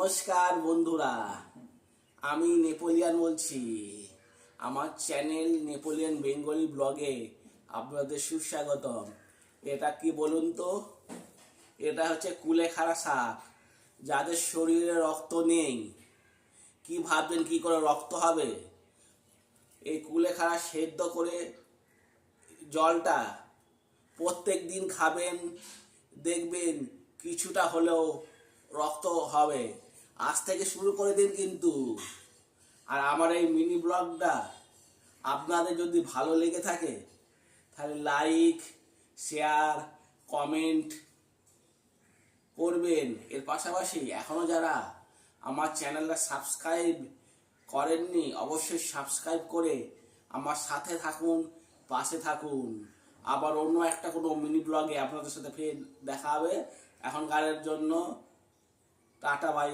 নমস্কার বন্ধুরা, আমি নেপোলিয়ান বলছি। আমার চ্যানেল নেপোলিয়ান বেঙ্গলি ব্লগে আপনাদের সুস্বাগতম। এটা কি বলুন তো? এটা হচ্ছে কুলেখাড়া শাক। যাদের শরীরে রক্ত নেই, কি ভাববেন কি করে রক্ত হবে? এই কুলেখাড়া সেদ্ধ করে জলটা প্রত্যেক দিন খাবেন, দেখবেন কিছুটা হলেও রক্ত হবে। আজ থেকে শুরু করে দিন কিন্তু। আর আমার এই মিনি ব্লগটা আপনাদের যদি ভালো লেগে থাকে তাহলে লাইক, শেয়ার, কমেন্ট করবেন। এর পাশাপাশি এখনও যারা আমার চ্যানেলটা সাবস্ক্রাইব করেননি, অবশ্যই সাবস্ক্রাইব করে আমার সাথে থাকুন, পাশে থাকুন। আবার অন্য একটা কোনো মিনি ব্লগে আপনাদের সাথে ফের দেখা হবে। এখনকারের জন্য টাটা, বাই বাই।